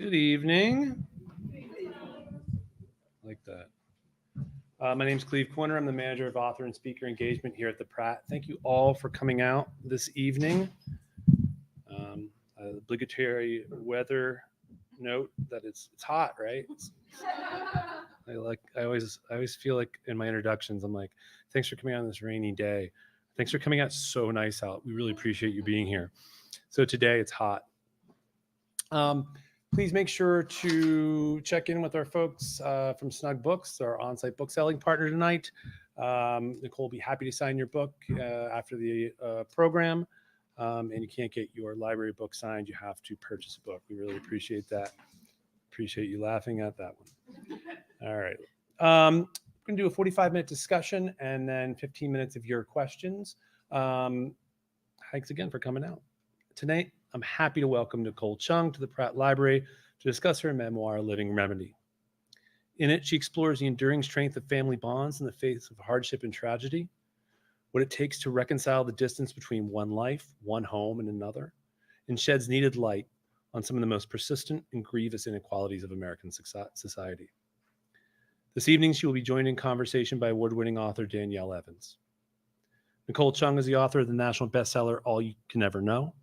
Good evening. Like that. My name is Cleve Quinter. I'm the manager of author and speaker engagement here at the Pratt. Thank you all for coming out this evening. Obligatory weather note that it's hot, right? I always feel like in my introductions, I'm like, thanks for coming out on this rainy day. Thanks for coming out. So nice out. We really appreciate you being here. So today it's hot. Please make sure to check in with our folks from Snug Books, our on-site book selling partner tonight. Nicole will be happy to sign your book after the program. And you can't get your library book signed. You have to purchase a book. We really appreciate that. Appreciate you laughing at that one. All right. We're going to do a 45-minute discussion and then 15 minutes of your questions. Thanks again for coming out. Tonight, I'm happy to welcome Nicole Chung to the Pratt Library to discuss her memoir, Living Remedy. In it, she explores the enduring strength of family bonds in the face of hardship and tragedy, what it takes to reconcile the distance between one life, one home, and another, and sheds needed light on some of the most persistent and grievous inequalities of American society. This evening, she will be joined in conversation by award-winning author Danielle Evans. Nicole Chung is the author of the national bestseller, All You Can Ever Know,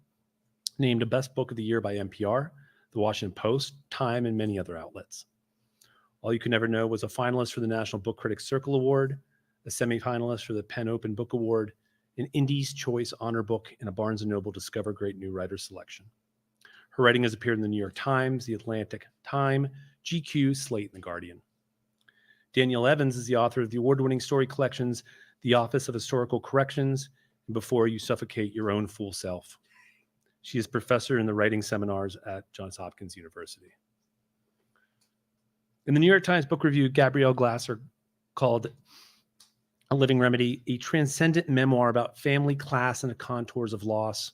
named a Best Book of the Year by NPR, The Washington Post, Time, and many other outlets. All You Can Never Know was a finalist for the National Book Critics Circle Award, a semi-finalist for the Penn Open Book Award, an Indie's Choice Honor Book, and a Barnes & Noble Discover Great New Writer selection. Her writing has appeared in the New York Times, The Atlantic, Time, GQ, Slate, and The Guardian. Danielle Evans is the author of the award-winning story collections, The Office of Historical Corrections, and Before You Suffocate Your Own Fool Self. She is professor in the writing seminars at Johns Hopkins University. In the New York Times book review, Gabrielle Glasser called A Living Remedy a transcendent memoir about family, class, and the contours of loss.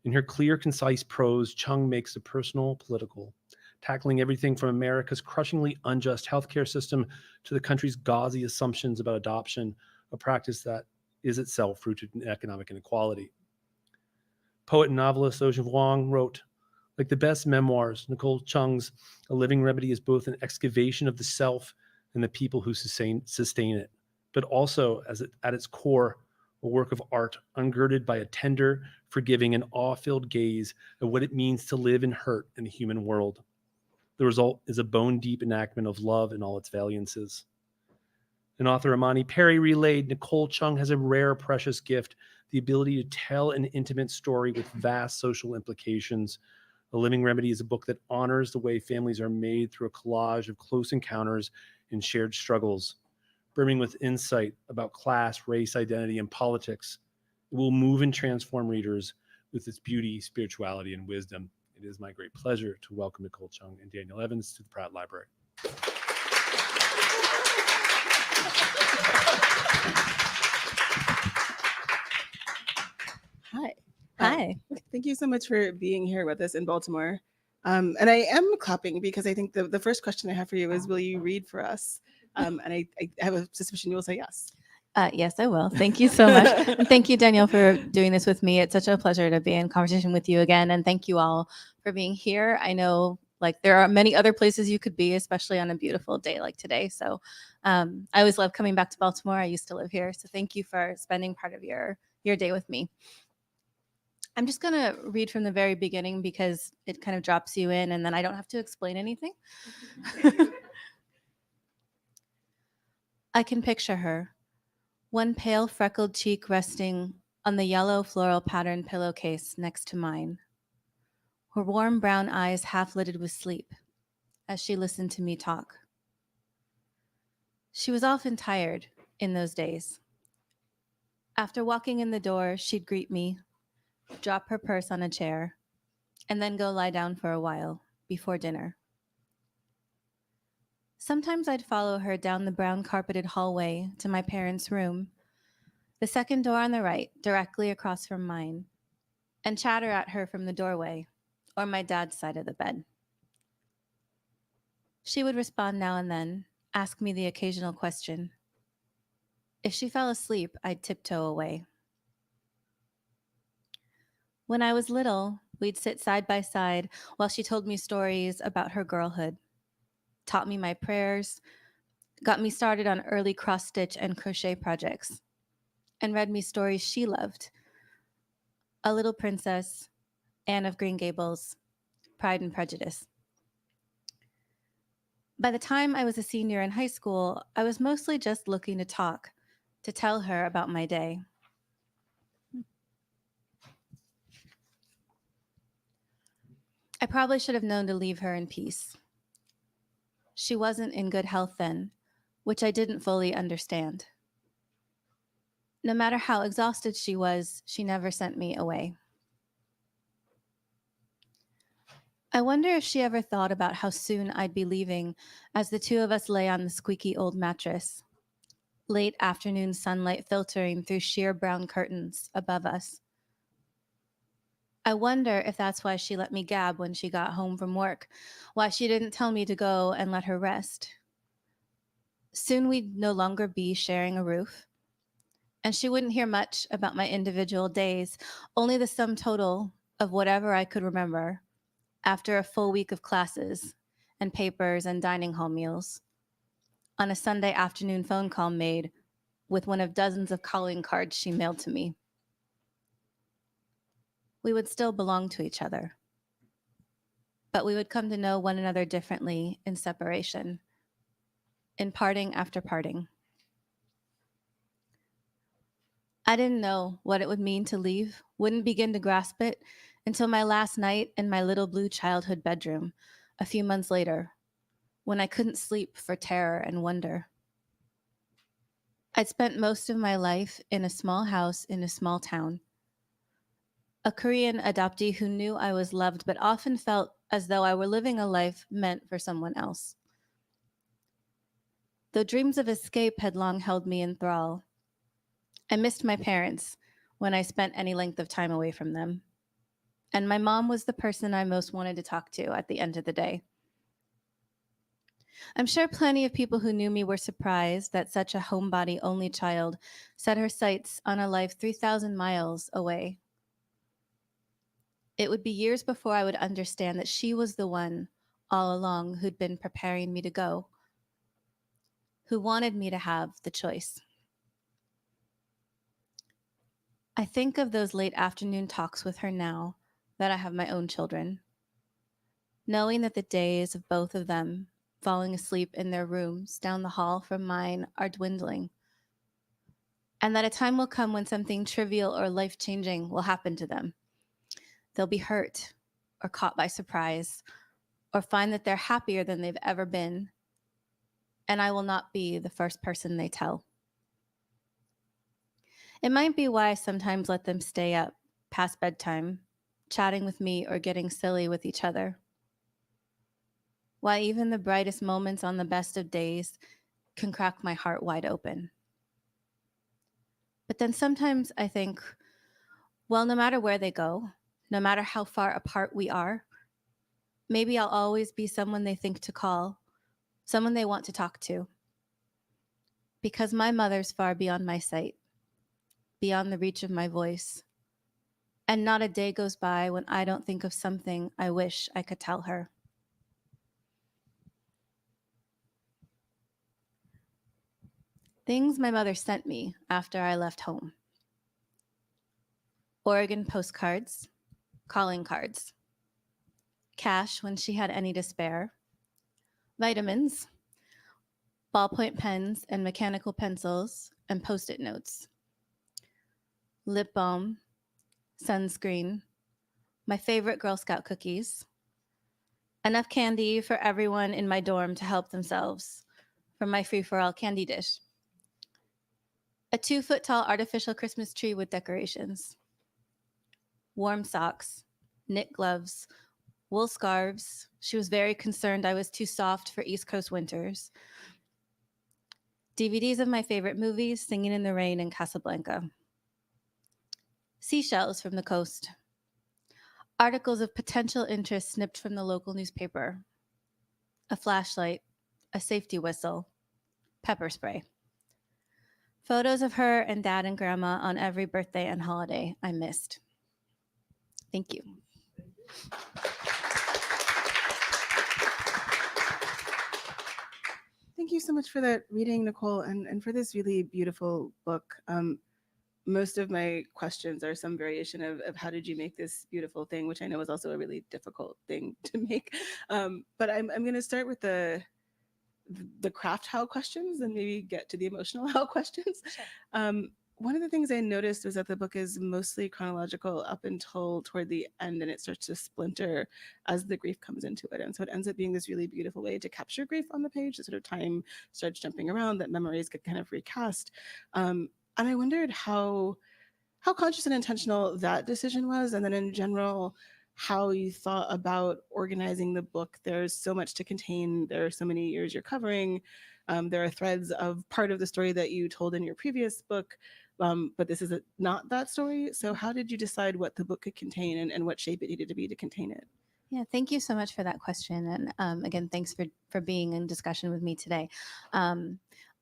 In her clear, concise prose, Chung makes the personal, political, tackling everything from America's crushingly unjust healthcare system to the country's gauzy assumptions about adoption, a practice that is itself rooted in economic inequality. Poet and novelist Ocean Vuong wrote, like the best memoirs, Nicole Chung's A Living Remedy is both an excavation of the self and the people who sustain it, but also, at its core, a work of art ungirded by a tender, forgiving, and awe-filled gaze at what it means to live in hurt in the human world. The result is a bone-deep enactment of love in all its valiances. And author Imani Perry relayed, Nicole Chung has a rare, precious gift, the ability to tell an intimate story with vast social implications. A Living Remedy is a book that honors the way families are made through a collage of close encounters and shared struggles, brimming with insight about class, race, identity, and politics. It will move and transform readers with its beauty, spirituality, and wisdom. It is my great pleasure to welcome Nicole Chung and Danielle Evans to the Pratt Library. Hi. Hi. Thank you so much for being here with us in Baltimore. And I am clapping because I think the first question I have for you is, will you read for us? And I have a suspicion you will say yes. Yes, I will. Thank you so much. And thank you, Danielle, for doing this with me. It's such a pleasure to be in conversation with you again. And thank you all for being here. I know there are many other places you could be, especially on a beautiful day like today. So I always love coming back to Baltimore. I used to live here. So thank you for spending part of your day with me. I'm just going to read from the very beginning because it kind of drops you in and then I don't have to explain anything. I can picture her, one pale freckled cheek resting on the yellow floral patterned pillowcase next to mine, her warm brown eyes half lidded with sleep as she listened to me talk. She was often tired in those days. After walking in the door, she'd greet me, drop her purse on a chair, and then go lie down for a while before dinner. Sometimes I'd follow her down the brown carpeted hallway to my parents' room, the second door on the right, directly across from mine, and chatter at her from the doorway or my dad's side of the bed. She would respond now and then, ask me the occasional question. If she fell asleep, I'd tiptoe away. When I was little, we'd sit side by side while she told me stories about her girlhood, taught me my prayers, got me started on early cross-stitch and crochet projects, and read me stories she loved. A Little Princess, Anne of Green Gables, Pride and Prejudice. By the time I was a senior in high school, I was mostly just looking to talk, to tell her about my day. I probably should have known to leave her in peace. She wasn't in good health then, which I didn't fully understand. No matter how exhausted she was, she never sent me away. I wonder if she ever thought about how soon I'd be leaving as the two of us lay on the squeaky old mattress, late afternoon sunlight filtering through sheer brown curtains above us. I wonder if that's why she let me gab when she got home from work, why she didn't tell me to go and let her rest. Soon we'd no longer be sharing a roof, and she wouldn't hear much about my individual days, only the sum total of whatever I could remember after a full week of classes and papers and dining hall meals, on a Sunday afternoon phone call made with one of dozens of calling cards she mailed to me. We would still belong to each other, but we would come to know one another differently in separation, in parting after parting. I didn't know what it would mean to leave, wouldn't begin to grasp it until my last night in my little blue childhood bedroom, a few months later, when I couldn't sleep for terror and wonder. I'd spent most of my life in a small house in a small town. A Korean adoptee who knew I was loved but often felt as though I were living a life meant for someone else. Though dreams of escape had long held me in thrall, I missed my parents when I spent any length of time away from them. And my mom was the person I most wanted to talk to at the end of the day. I'm sure plenty of people who knew me were surprised that such a homebody only child set her sights on a life 3,000 miles away. It would be years before I would understand that she was the one all along who'd been preparing me to go, who wanted me to have the choice. I think of those late afternoon talks with her now that I have my own children, knowing that the days of both of them falling asleep in their rooms down the hall from mine are dwindling, and that a time will come when something trivial or life-changing will happen to them. They'll be hurt or caught by surprise or find that they're happier than they've ever been, and I will not be the first person they tell. It might be why I sometimes let them stay up past bedtime, chatting with me or getting silly with each other. why even the brightest moments on the best of days can crack my heart wide open. But then sometimes I think, well, no matter where they go, no matter how far apart we are, maybe I'll always be someone they think to call, someone they want to talk to. Because my mother's far beyond my sight, beyond the reach of my voice. And not a day goes by when I don't think of something I wish I could tell her. Things my mother sent me after I left home: Oregon postcards, calling cards, cash when she had any to spare, vitamins, ballpoint pens and mechanical pencils, and Post-it notes, lip balm, sunscreen, my favorite Girl Scout cookies, enough candy for everyone in my dorm to help themselves from my free-for-all candy dish, a 2-foot-tall artificial Christmas tree with decorations, warm socks, knit gloves, wool scarves. She was very concerned I was too soft for East Coast winters. DVDs of my favorite movies, Singing in the Rain and Casablanca. Seashells from the coast. Articles of potential interest snipped from the local newspaper. A flashlight, a safety whistle, pepper spray. Photos of her and Dad and Grandma on every birthday and holiday I missed. Thank you. Thank you so much for that reading, Nicole, and for this really beautiful book. Most of my questions are some variation of how did you make this beautiful thing, which I know is also a really difficult thing to make. But I'm going to start with the craft how questions and maybe get to the emotional how questions. Sure. One of the things I noticed was that the book is mostly chronological up until toward the end, and it starts to splinter as the grief comes into it. And so it ends up being this really beautiful way to capture grief on the page. The sort of time starts jumping around, that memories get kind of recast. And I wondered how conscious and intentional that decision was, and then in general, how you thought about organizing the book. There's so much to contain. There are so many years you're covering. There are threads of part of the story that you told in your previous book, but this is not that story. So how did you decide what the book could contain and what shape it needed to be to contain it? Yeah, thank you so much for that question. And again, thanks for being in discussion with me today.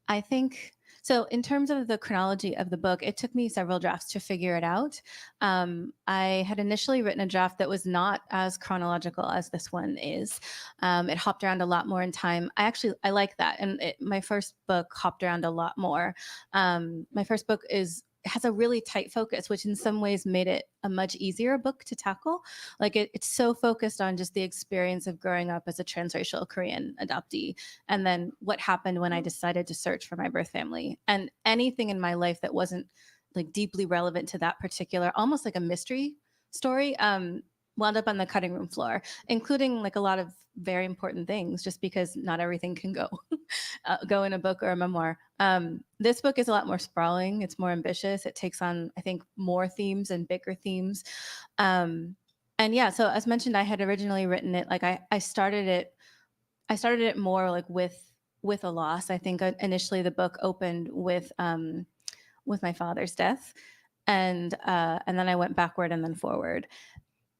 I think, so in terms of the chronology of the book, it took me several drafts to figure it out. I had initially written a draft that was not as chronological as this one is. It hopped around a lot more in time. I like that. And my first book hopped around a lot more. My first book has a really tight focus, which in some ways made it a much easier book to tackle. Like it's so focused on just the experience of growing up as a transracial Korean adoptee, and then what happened when I decided to search for my birth family, and anything in my life that wasn't like deeply relevant to that particular, almost like a mystery story, wound up on the cutting room floor, including like a lot of very important things, just because not everything can go in a book or a memoir. This book is a lot more sprawling. It's more ambitious. It takes on, I think, more themes and bigger themes. And yeah, so as mentioned, I had originally written it like I started it more like with a loss. I think initially the book opened with my father's death, and then I went backward and then forward.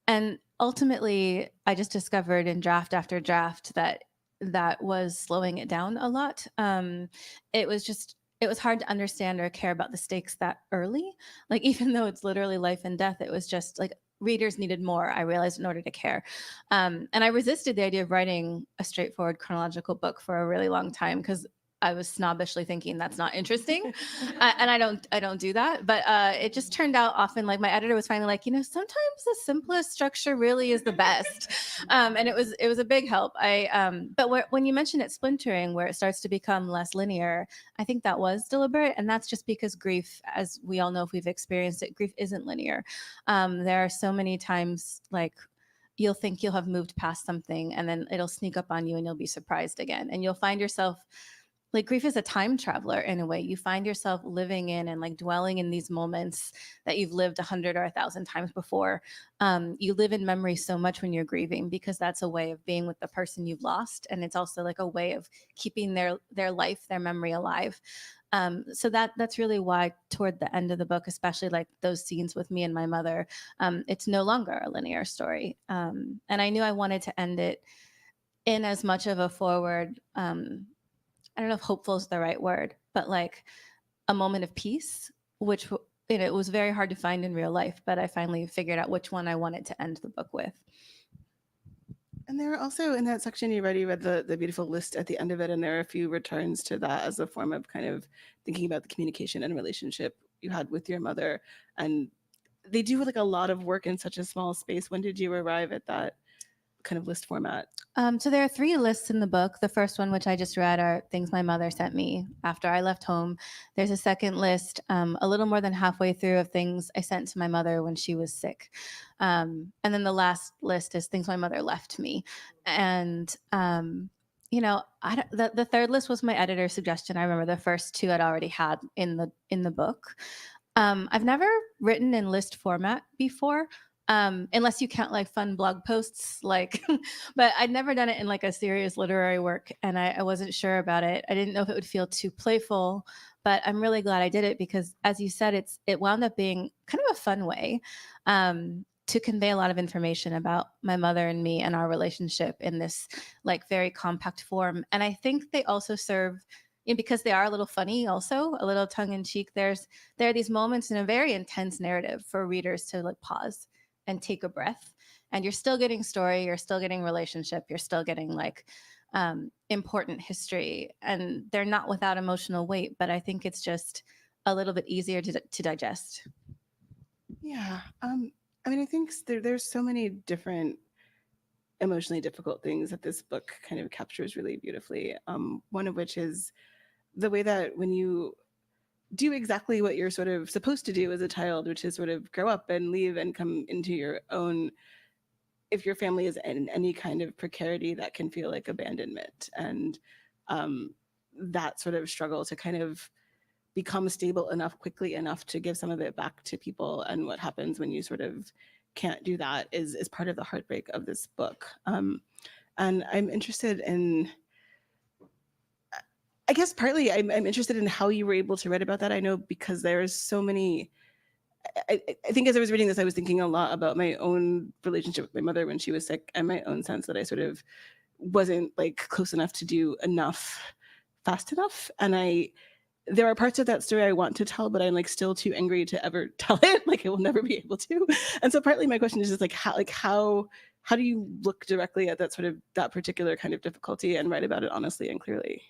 And ultimately, I just discovered in draft after draft that was slowing it down a lot. It was hard to understand or care about the stakes that early. Like, even though it's literally life and death, it was just like readers needed more, I realized, in order to care. And I resisted the idea of writing a straightforward chronological book for a really long time, because I was snobbishly thinking that's not interesting. And I don't do that. But it just turned out often, like, my editor was finally like, sometimes the simplest structure really is the best. And it was a big help. But when you mentioned it splintering, where it starts to become less linear, I think that was deliberate. And that's just because grief, as we all know if we've experienced it, grief isn't linear. There are so many times, like, you'll think you'll have moved past something, and then it'll sneak up on you and you'll be surprised again. And you'll find yourself like grief is a time traveler in a way. You find yourself living in and like dwelling in these moments that you've lived 100 or 1,000 times before. You live in memory so much when you're grieving because that's a way of being with the person you've lost, and it's also like a way of keeping their life, their memory alive. So that's really why toward the end of the book, especially like those scenes with me and my mother, it's no longer a linear story. And I knew I wanted to end it in as much of a forward. I don't know if hopeful is the right word, but like a moment of peace, which it was very hard to find in real life, but I finally figured out which one I wanted to end the book with. And there are also in that section you read the beautiful list at the end of it, and there are a few returns to that as a form of kind of thinking about the communication and relationship you had with your mother. And they do like a lot of work in such a small space. When did you arrive at that kind of list format? So there are 3 lists in the book. The first one, which I just read, are things my mother sent me after I left home. There's a second list, a little more than halfway through, of things I sent to my mother when she was sick. And then the last list is things my mother left me. And the third list was my editor's suggestion. I remember the first 2 I'd already had in the book. I've never written in list format before. Unless you count like fun blog posts, like, but I'd never done it in like a serious literary work, and I wasn't sure about it. I didn't know if it would feel too playful, but I'm really glad I did it because, as you said, it wound up being kind of a fun way to convey a lot of information about my mother and me and our relationship in this like very compact form. And I think they also serve, because they are a little funny, also a little tongue in cheek. There are these moments in a very intense narrative for readers to like pause and take a breath, and you're still getting story, you're still getting relationship, you're still getting like important history, and they're not without emotional weight, but I think it's just a little bit easier to digest. Yeah. I mean, I think there's so many different emotionally difficult things that this book kind of captures really beautifully. One of which is the way that when you do exactly what you're sort of supposed to do as a child, which is sort of grow up and leave and come into your own, if your family is in any kind of precarity, that can feel like abandonment. And that sort of struggle to kind of become stable enough quickly enough to give some of it back to people, and what happens when you sort of can't do that is part of the heartbreak of this book. And I'm interested in, I guess partly I'm interested in how you were able to write about that. I know because there's so many, I think as I was reading this, I was thinking a lot about my own relationship with my mother when she was sick, and my own sense that I sort of wasn't like close enough to do enough fast enough. And there are parts of that story I want to tell, but I'm like still too angry to ever tell it. Like I will never be able to. And so partly my question is just like how do you look directly at that sort of that particular kind of difficulty and write about it honestly and clearly?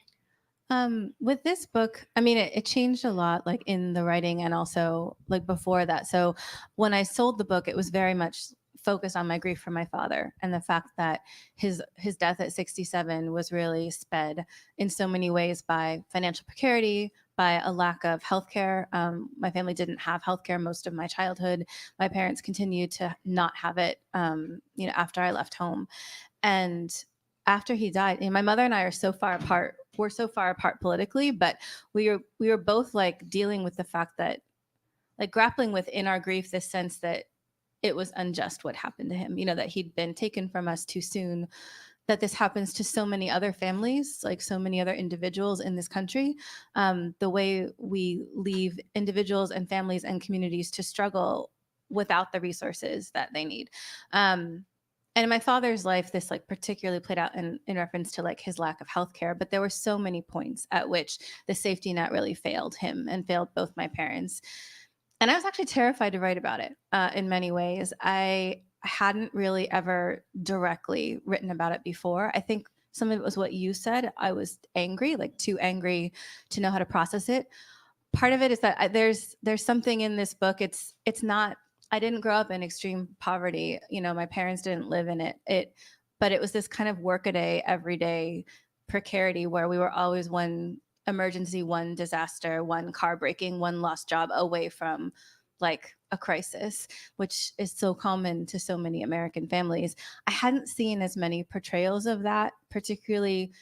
With this book, I mean, it changed a lot, like in the writing and also like before that. So when I sold the book, it was very much focused on my grief for my father and the fact that his death at 67 was really sped in so many ways by financial precarity, by a lack of healthcare. My family didn't have healthcare most of my childhood. My parents continued to not have it, after I left home. And after he died, and my mother and I are so far apart. We're so far apart politically, but we were both like dealing with the fact that, like, grappling with in our grief this sense that it was unjust what happened to him. That he'd been taken from us too soon. That this happens to so many other families, like so many other individuals in this country. The way we leave individuals and families and communities to struggle without the resources that they need. And in my father's life, this like particularly played out in reference to like his lack of healthcare. But there were so many points at which the safety net really failed him and failed both my parents. And I was actually terrified to write about it in many ways. I hadn't really ever directly written about it before. I think some of it was what you said. I was angry, like too angry to know how to process it. Part of it is that there's something in this book. It's not. I didn't grow up in extreme poverty. My parents didn't live in it. But it was this kind of workaday, everyday precarity where we were always one emergency, one disaster, one car breaking, one lost job away from like a crisis, which is so common to so many American families. I hadn't seen as many portrayals of that, particularly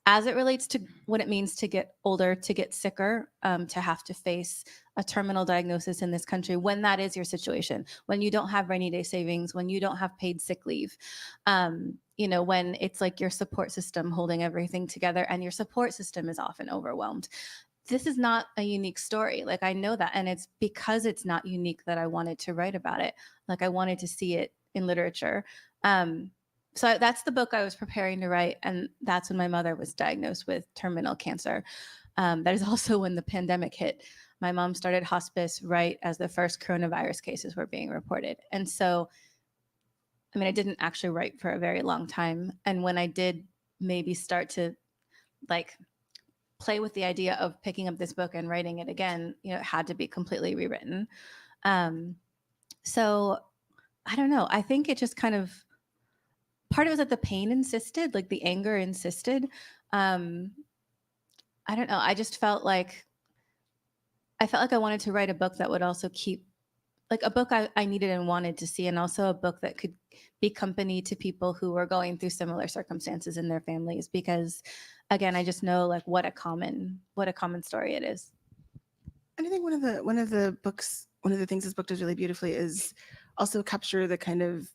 as it relates to what it means to get older, to get sicker, to have to face a terminal diagnosis in this country, when that is your situation, when you don't have rainy day savings, when you don't have paid sick leave, when it's like your support system holding everything together and your support system is often overwhelmed. This is not a unique story. Like, I know that. And it's because it's not unique that I wanted to write about it. Like, I wanted to see it in literature. So that's the book I was preparing to write. And that's when my mother was diagnosed with terminal cancer. That is also when the pandemic hit. My mom started hospice right as the first coronavirus cases were being reported. And so, I mean, I didn't actually write for a very long time. And when I did maybe start to like play with the idea of picking up this book and writing it again, it had to be completely rewritten. So I don't know. I think it just kind of, part of it was that the pain insisted, like the anger insisted. I don't know. I just felt like I wanted to write a book that would also keep, like a book I needed and wanted to see, and also a book that could be company to people who were going through similar circumstances in their families. Because again, I just know like what a common story it is. And I think one of the things this book does really beautifully is also capture the kind of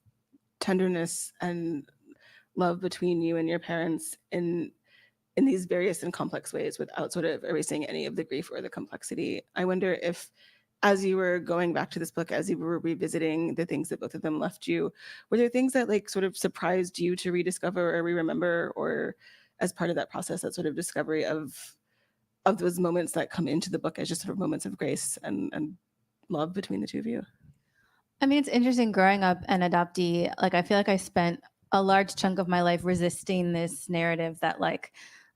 tenderness and love between you and your parents in these various and complex ways, without sort of erasing any of the grief or the complexity. I wonder if, as you were going back to this book, as you were revisiting the things that both of them left you, were there things that like sort of surprised you to rediscover or re-remember, or as part of that process, that sort of discovery of those moments that come into the book as just sort of moments of grace and love between the two of you? I mean, it's interesting growing up an adoptee. Like, I feel like I spent a large chunk of my life resisting this narrative that like,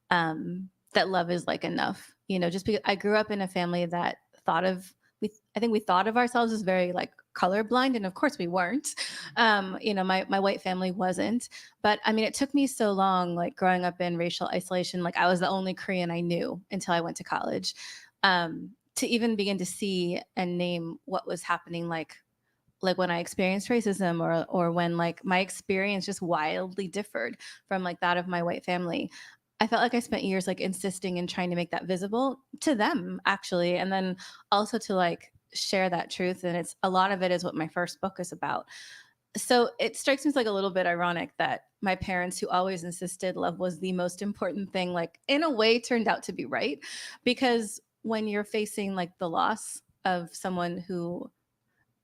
that love is like enough, just because I grew up in a family that I think we thought of ourselves as very like colorblind, and of course we weren't. My white family wasn't, but I mean, it took me so long, like growing up in racial isolation, like I was the only Korean I knew until I went to college, to even begin to see and name what was happening, like when I experienced racism, or when like my experience just wildly differed from like that of my white family. I felt like I spent years like insisting and trying to make that visible to them, actually, and then also to like share that truth. And a lot of it is what my first book is about. So it strikes me as like a little bit ironic that my parents, who always insisted love was the most important thing, like in a way turned out to be right. Because when you're facing like the loss of someone who,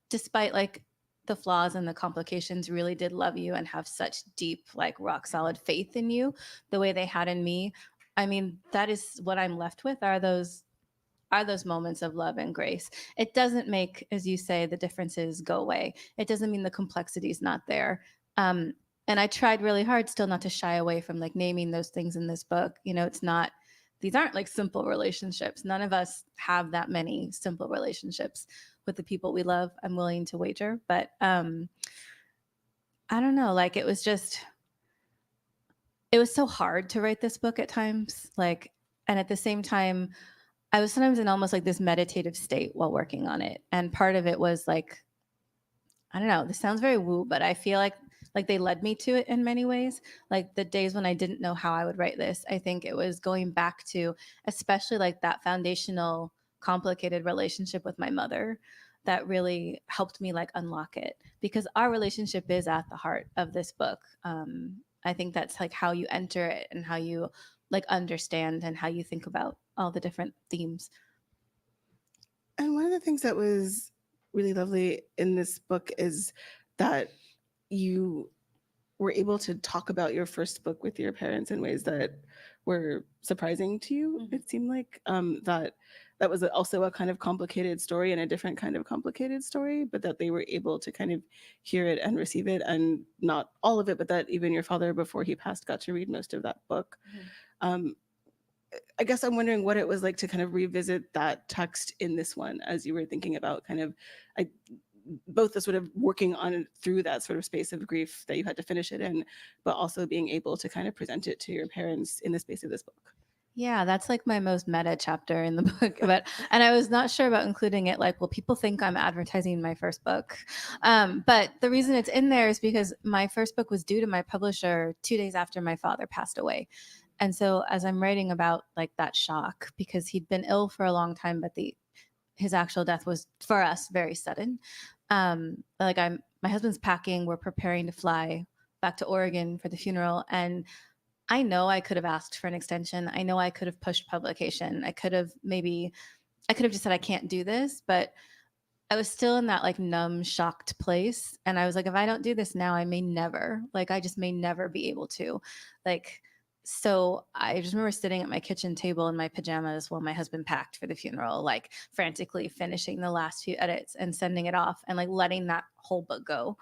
despite like the flaws and the complications, really did love you and have such deep, like rock solid faith in you, the way they had in me. I mean, that is what I'm left with, are those moments of love and grace. It doesn't make, as you say, the differences go away. It doesn't mean the complexity is not there. And I tried really hard still not to shy away from like naming those things in this book. These aren't like simple relationships. None of us have that many simple relationships with the people we love, I'm willing to wager. But I don't know, like it was so hard to write this book at times. Like, and at the same time, I was sometimes in almost like this meditative state while working on it. And part of it was like, I don't know, this sounds very woo, but I feel like they led me to it in many ways. Like the days when I didn't know how I would write this, I think it was going back to especially like that foundational, complicated relationship with my mother that really helped me like unlock it, because our relationship is at the heart of this book. I think that's like how you enter it and how you like understand and how you think about all the different themes. And one of the things that was really lovely in this book is that you were able to talk about your first book with your parents in ways that were surprising to you. Mm-hmm. It seemed like that was also a kind of complicated story and a different kind of complicated story, but that they were able to kind of hear it and receive it, and not all of it, but that even your father, before he passed, got to read most of that book. Mm-hmm. I guess I'm wondering what it was like to kind of revisit that text in this one, as you were thinking about kind of both the sort of working on it through that sort of space of grief that you had to finish it in, but also being able to kind of present it to your parents in the space of this book. Yeah, that's like my most meta chapter in the book. And I was not sure about including it. Like, well, people think I'm advertising my first book. But the reason it's in there is because my first book was due to my publisher 2 days after my father passed away. And so as I'm writing about like that shock, because he'd been ill for a long time, but his actual death was for us very sudden. Like my husband's packing, we're preparing to fly back to Oregon for the funeral. And I know I could have asked for an extension. I know I could have pushed publication. I could have just said, I can't do this, but I was still in that like numb, shocked place. And I was like, if I don't do this now, I just may never be able to. Like, so I just remember sitting at my kitchen table in my pajamas while my husband packed for the funeral, like frantically finishing the last few edits and sending it off and like letting that whole book go.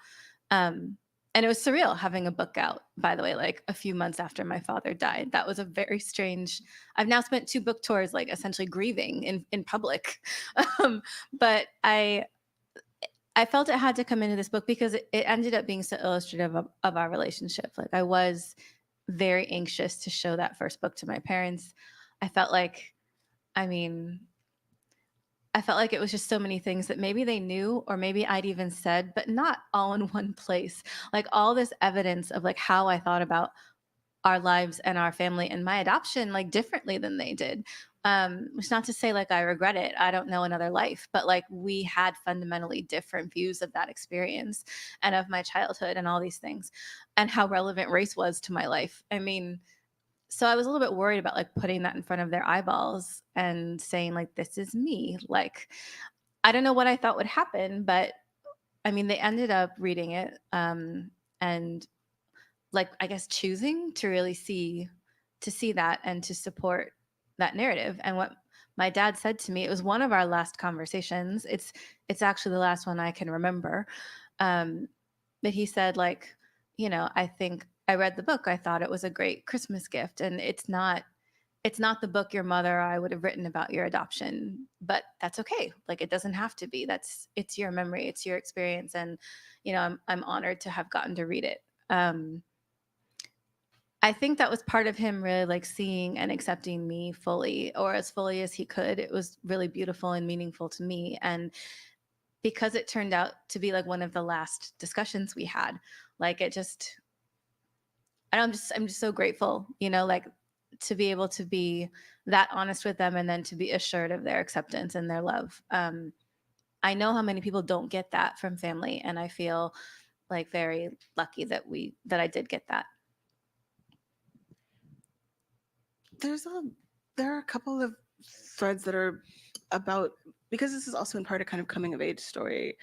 And it was surreal having a book out, by the way, like a few months after my father died. That was a very strange. I've now spent 2 book tours, like essentially grieving in public. But I felt it had to come into this book because it ended up being so illustrative of our relationship. Like I was very anxious to show that first book to my parents. I felt like, I mean, I felt like it was just so many things that maybe they knew or maybe I'd even said, but not all in one place. Like all this evidence of like how I thought about our lives and our family and my adoption like differently than they did. It's not to say like I regret it. I don't know another life, but like we had fundamentally different views of that experience and of my childhood and all these things and how relevant race was to my life. I mean, so I was a little bit worried about like putting that in front of their eyeballs and saying like, this is me. Like, I don't know what I thought would happen, but I mean, they ended up reading it. And like, I guess choosing to really see that and to support that narrative. And what my dad said to me, it was one of our last conversations. It's actually the last one I can remember. But he said like, I think I read the book. I thought it was a great Christmas gift. And it's not the book your mother or I would have written about your adoption, but that's okay. Like it doesn't have to be. It's your memory, it's your experience. And, I'm honored to have gotten to read it. I think that was part of him really like seeing and accepting me fully or as fully as he could. It was really beautiful and meaningful to me. And because it turned out to be like one of the last discussions we had, like it just, I'm just so grateful, like to be able to be that honest with them and then to be assured of their acceptance and their love. I know how many people don't get that from family, and I feel like very lucky that I did get that. There are a couple of threads that are about, because this is also in part a kind of coming of age story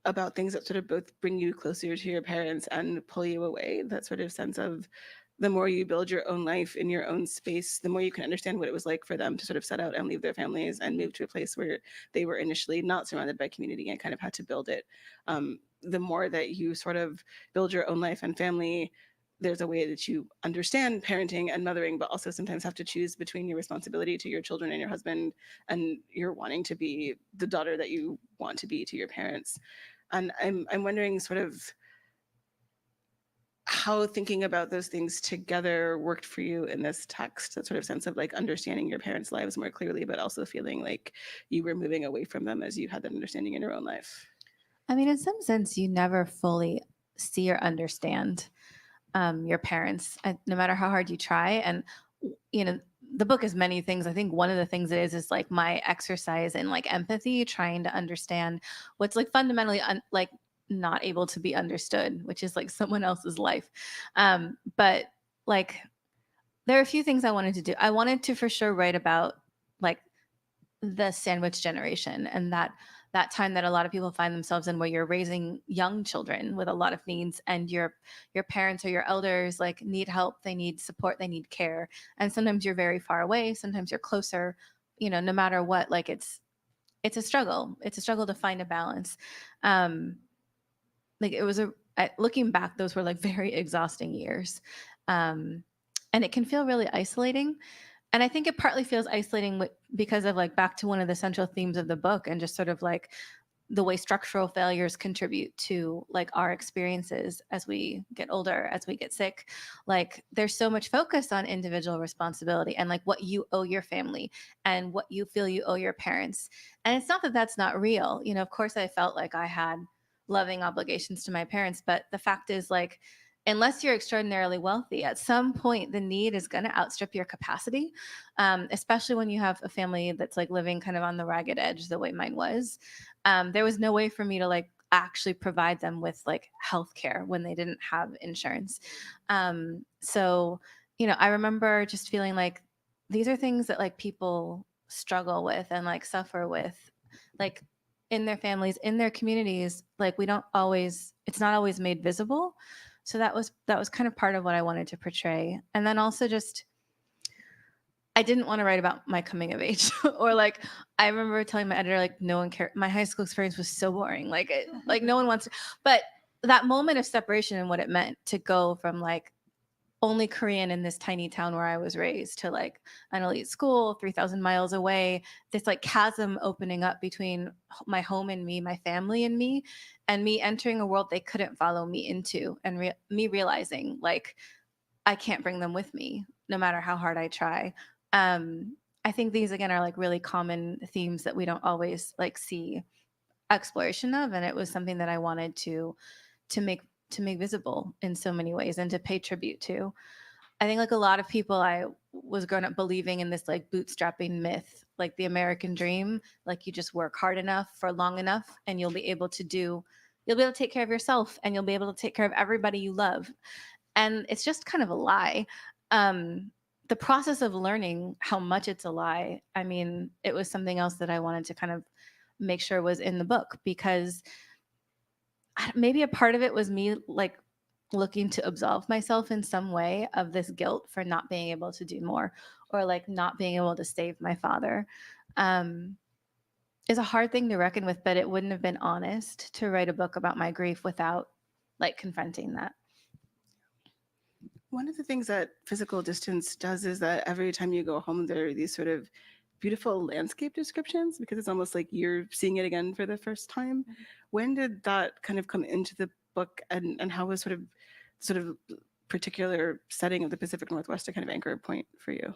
about things that sort of both bring you closer to your parents and pull you away. That sort of sense of the more you build your own life in your own space, the more you can understand what it was like for them to sort of set out and leave their families and move to a place where they were initially not surrounded by community and kind of had to build it. The more that you sort of build your own life and family, there's a way that you understand parenting and mothering, but also sometimes have to choose between your responsibility to your children and your husband and your wanting to be the daughter that you want to be to your parents. And I'm wondering sort of how thinking about those things together worked for you in this text, that sort of sense of like understanding your parents' lives more clearly, but also feeling like you were moving away from them as you had that understanding in your own life. I mean, in some sense, you never fully see or understand your parents, no matter how hard you try. And, the book is many things. I think one of the things it is like my exercise in like empathy, trying to understand what's like fundamentally like not able to be understood, which is like someone else's life. But like, there are a few things I wanted to do. I wanted to for sure write about like the sandwich generation and that time that a lot of people find themselves in, where you're raising young children with a lot of needs, and your parents or your elders like need help, they need support, they need care, and sometimes you're very far away, sometimes you're closer. No matter what, like it's a struggle. It's a struggle to find a balance. Like it was looking back, those were like very exhausting years, and it can feel really isolating. And I think it partly feels isolating because of like back to one of the central themes of the book, and just sort of like the way structural failures contribute to like our experiences as we get older, as we get sick. Like there's so much focus on individual responsibility and like what you owe your family and what you feel you owe your parents. And it's not that that's not real. Of course I felt like I had loving obligations to my parents, but the fact is like unless you're extraordinarily wealthy, at some point the need is going to outstrip your capacity, especially when you have a family that's like living kind of on the ragged edge the way mine was. There was no way for me to like actually provide them with like healthcare when they didn't have insurance. So, you know, I remember just feeling like these are things that like people struggle with and like suffer with, like in their families, in their communities. Like we don't always, it's not always made visible. So that was kind of part of what I wanted to portray. And then also just I didn't want to write about my coming of age or like I remember telling my editor like no one cared. My high school experience was so boring. Like no one wants to, but that moment of separation and what it meant to go from like only Korean in this tiny town where I was raised to like an elite school 3,000 miles away, this like chasm opening up between my home and me, my family and me entering a world they couldn't follow me into, and me realizing like I can't bring them with me no matter how hard I try. I think these again are like really common themes that we don't always like see exploration of, and it was something that I wanted to make to make visible in so many ways and to pay tribute to. I think like a lot of people, I was growing up believing in this like bootstrapping myth, like the American dream, like you just work hard enough for long enough and you'll be able to take care of yourself and you'll be able to take care of everybody you love. And it's just kind of a lie. The process of learning how much it's a lie, I mean, it was something else that I wanted to kind of make sure was in the book, because maybe a part of it was me like looking to absolve myself in some way of this guilt for not being able to do more, or like not being able to save my father. um is a hard thing to reckon with, but it wouldn't have been honest to write a book about my grief without like confronting that. One of the things that physical distance does is that every time you go home, there are these sort of beautiful landscape descriptions, because it's almost like you're seeing it again for the first time. When did that kind of come into the book, and how was sort of particular setting of the Pacific Northwest a kind of anchor point for you?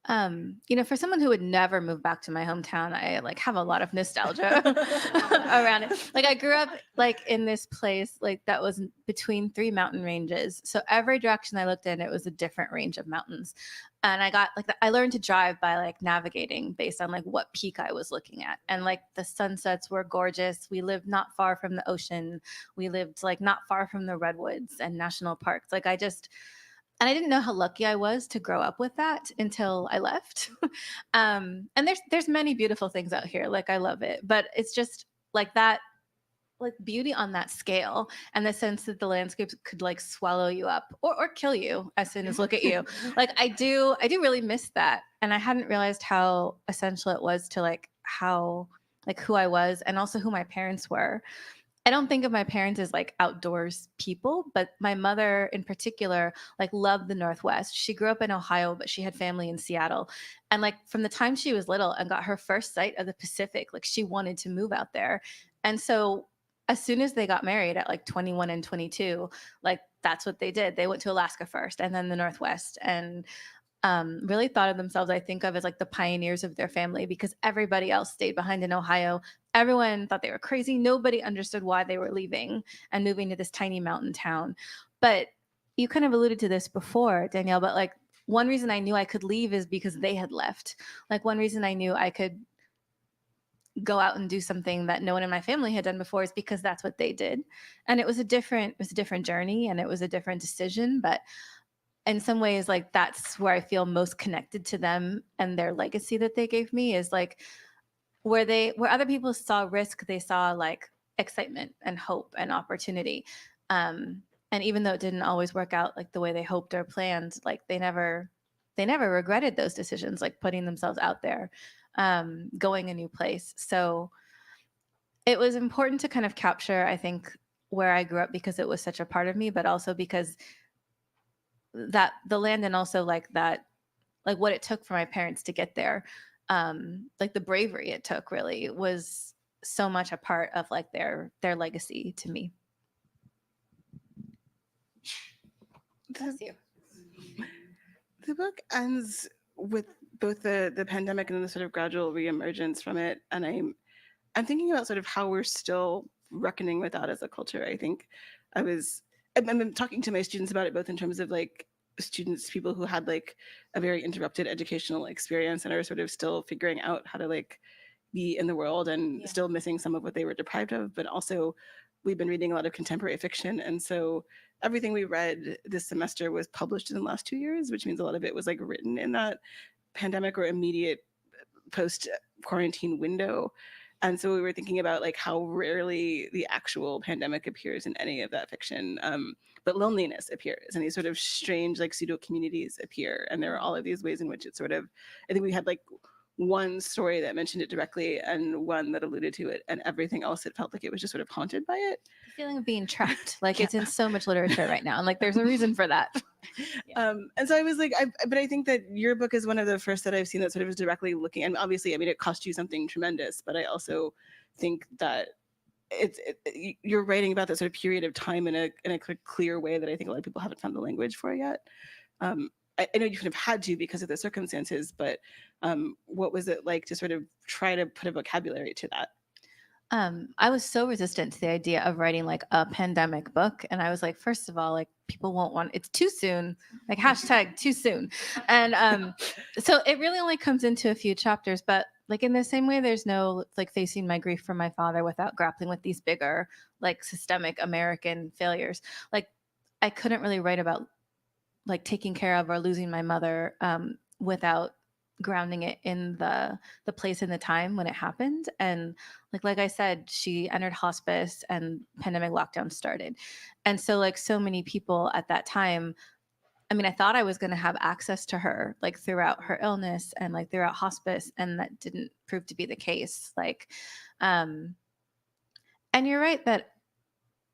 You know, for someone who would never move back to my hometown, I like have a lot of nostalgia around it. Like I grew up like in this place like that was between three mountain ranges. So every direction I looked in, it was a different range of mountains. And I got like I learned to drive by like navigating based on like what peak I was looking at. And like the sunsets were gorgeous. We lived not far from the ocean. We lived like not far from the redwoods and national parks. Like I didn't know how lucky I was to grow up with that until I left. And there's many beautiful things out here. Like I love it, but it's just like that, like beauty on that scale, and the sense that the landscapes could like swallow you up or kill you as soon as look at you. Like I do really miss that, and I hadn't realized how essential it was to like how like who I was and also who my parents were. I don't think of my parents as like outdoors people, but my mother in particular like loved the Northwest. She grew up in Ohio, but she had family in Seattle. And like from the time she was little and got her first sight of the Pacific, like she wanted to move out there. And so as soon as they got married at like 21 and 22, like that's what they did. They went to Alaska first and then the Northwest, and really thought of themselves, I think of as like the pioneers of their family, because everybody else stayed behind in Ohio. Everyone thought they were crazy. Nobody understood why they were leaving and moving to this tiny mountain town. But you kind of alluded to this before, Danielle, but like one reason I knew I could leave is because they had left. Like one reason I knew I could go out and do something that no one in my family had done before is because that's what they did. And it was a different journey and it was a different decision, but in some ways like that's where I feel most connected to them, and their legacy that they gave me is like where other people saw risk, they saw like excitement and hope and opportunity. And even though it didn't always work out like the way they hoped or planned, like they never regretted those decisions, like putting themselves out there, going a new place. So it was important to kind of capture, I think, where I grew up because it was such a part of me, but also because that the land and also like that, like what it took for my parents to get there, like the bravery it took really was so much a part of like their legacy to me. Bless you. The book ends with both the pandemic and then the sort of gradual reemergence from it, and I'm thinking about sort of how we're still reckoning with that as a culture. I think I was I'm talking to my students about it, both in terms of like students, people who had like a very interrupted educational experience and are sort of still figuring out how to like be in the world and still missing some of what they were deprived of, but also we've been reading a lot of contemporary fiction, and so everything we read this semester was published in the last 2 years, which means a lot of it was like written in that pandemic or immediate post quarantine window. And so we were thinking about like how rarely the actual pandemic appears in any of that fiction, but loneliness appears, and these sort of strange like pseudo communities appear, and there are all of these ways in which it sort of, I think we had like one story that mentioned it directly and one that alluded to it, and everything else it felt like it was just sort of haunted by it. The feeling of being trapped, like it's in so much literature right now, and like there's a reason for that. And so I was like, but I think that your book is one of the first that I've seen that sort of is directly looking, and obviously, I mean, it cost you something tremendous, but I also think that you're writing about that sort of period of time in a clear way that I think a lot of people haven't found the language for yet. I know you could have had to because of the circumstances, but what was it like to sort of try to put a vocabulary to that? I was so resistant to the idea of writing like a pandemic book. And I was like, first of all, like people won't want, it's too soon, like hashtag too soon. And so it really only comes into a few chapters, but like in the same way, there's no like facing my grief for my father without grappling with these bigger, like systemic American failures. Like I couldn't really write about like taking care of or losing my mother without grounding it in the place and the time when it happened. And like I said, she entered hospice and pandemic lockdown started. And so like so many people at that time, I mean, I thought I was going to have access to her like throughout her illness and like throughout hospice, and that didn't prove to be the case. Like and you're right that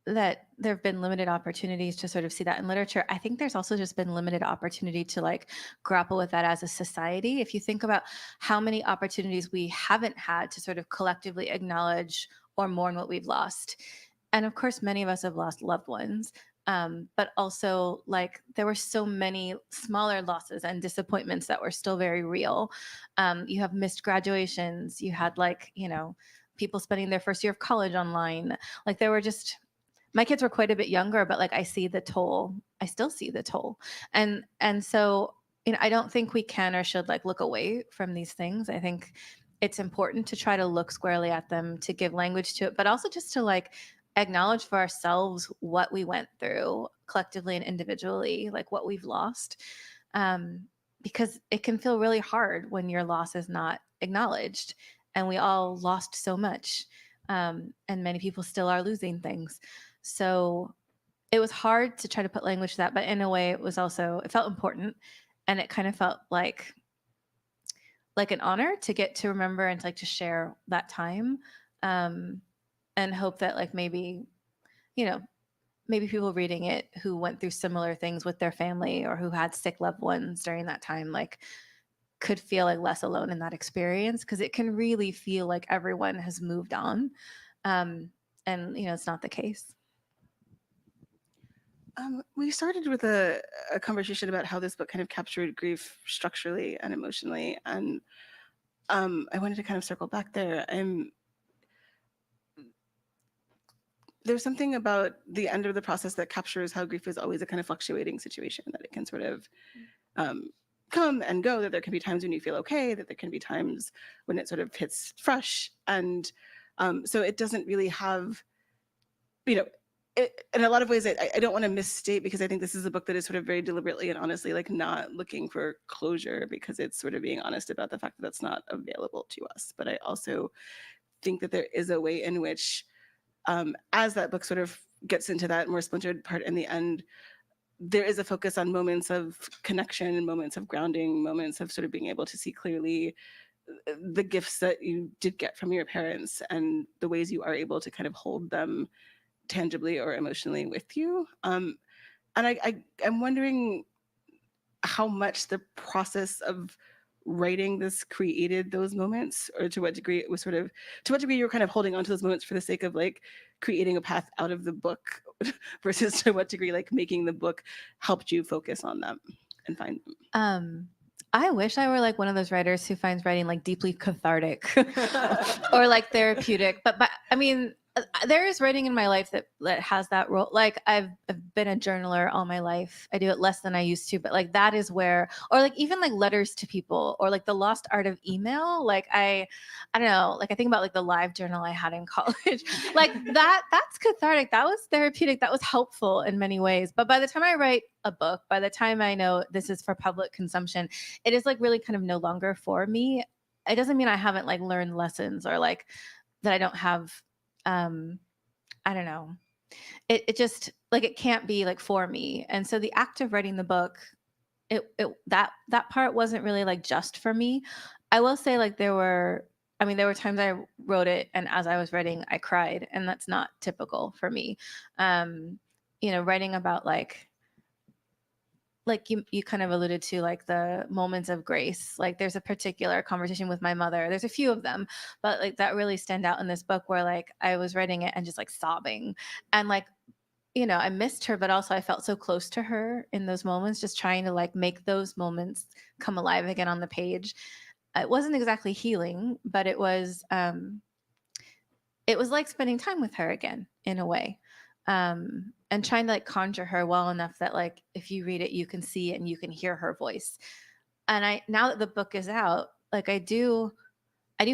there have been limited opportunities to sort of see that in literature. I think there's also just been limited opportunity to like grapple with that as a society. If you think about how many opportunities we haven't had to sort of collectively acknowledge or mourn what we've lost. And of course, many of us have lost loved ones. But also like there were so many smaller losses and disappointments that were still very real. You have missed graduations. You had like, you know, people spending their first year of college online. Like there were just, my kids were quite a bit younger, but like I see the toll. I still see the toll. And so, you know, I don't think we can or should like look away from these things. I think it's important to try to look squarely at them, to give language to it, but also just to like acknowledge for ourselves what we went through collectively and individually, like what we've lost. Because it can feel really hard when your loss is not acknowledged, and we all lost so much. And many people still are losing things. So it was hard to try to put language to that, but in a way it was also, it felt important, and it kind of felt like an honor to get to remember and to, like to share that time, and hope that like maybe, you know, maybe people reading it who went through similar things with their family or who had sick loved ones during that time, like could feel like less alone in that experience, because it can really feel like everyone has moved on. And you know, it's not the case. We started with a conversation about how this book kind of captured grief structurally and emotionally, and I wanted to kind of circle back there. There's something about the end of the process that captures how grief is always a kind of fluctuating situation, that it can sort of come and go, that there can be times when you feel okay, that there can be times when it sort of hits fresh. And so it doesn't really have, you know, in a lot of ways, I don't want to misstate, because I think this is a book that is sort of very deliberately and honestly like not looking for closure, because it's sort of being honest about the fact that that's not available to us. But I also think that there is a way in which, as that book sort of gets into that more splintered part in the end, there is a focus on moments of connection and moments of grounding, moments of sort of being able to see clearly the gifts that you did get from your parents and the ways you are able to kind of hold them tangibly or emotionally with you. And I'm wondering how much the process of writing this created those moments, or to what degree it was sort of, to what degree you were kind of holding on to those moments for the sake of like creating a path out of the book, versus to what degree like making the book helped you focus on them and find them. I wish I were like one of those writers who finds writing like deeply cathartic or like therapeutic. But I mean, There is writing in my life that has that role. Like I've been a journaler all my life. I do it less than I used to, but like that is where, or like even like letters to people, or like the lost art of email. Like I don't know. Like I think about like the live journal I had in college. Like that's cathartic. That was therapeutic. That was helpful in many ways. But by the time I write a book, by the time I know this is for public consumption, it is like really kind of no longer for me. It doesn't mean I haven't like learned lessons or like that I don't have I don't know. It just like it can't be like for me. And so the act of writing the book, that part wasn't really like just for me. I will say like there were times I wrote it and as I was writing I cried, and that's not typical for me. Writing about like you kind of alluded to, like the moments of grace. Like there's a particular conversation with my mother. There's a few of them, but like that really stand out in this book where like I was writing it and just like sobbing, and like, I missed her, but also I felt so close to her in those moments, just trying to like make those moments come alive again on the page. It wasn't exactly healing, but it was like spending time with her again in a way. And trying to like conjure her well enough that like if you read it you can see it and you can hear her voice. And I now that the book is out, like I do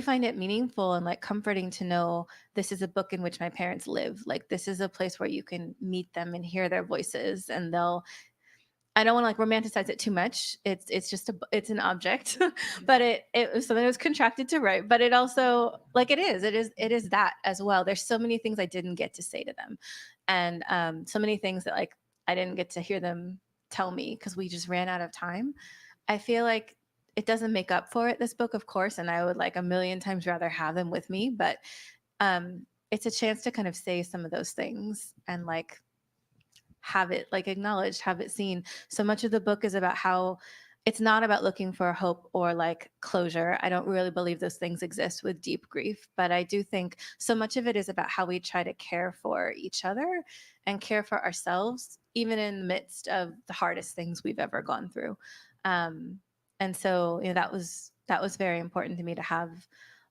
find it meaningful and like comforting to know this is a book in which my parents live. Like this is a place where you can meet them and hear their voices, and I don't want to like romanticize it too much. It's just it's an object, but it was something that was contracted to write. But it also like it is that as well. There's so many things I didn't get to say to them, and so many things that like I didn't get to hear them tell me because we just ran out of time. I feel like it doesn't make up for it, this book, of course, and I would like a million times rather have them with me. But it's a chance to kind of say some of those things and like have it like acknowledged, have it seen. So much of the book is about how it's not about looking for hope or like closure. I don't really believe those things exist with deep grief, but I do think so much of it is about how we try to care for each other and care for ourselves, even in the midst of the hardest things we've ever gone through. And so, that was very important to me to have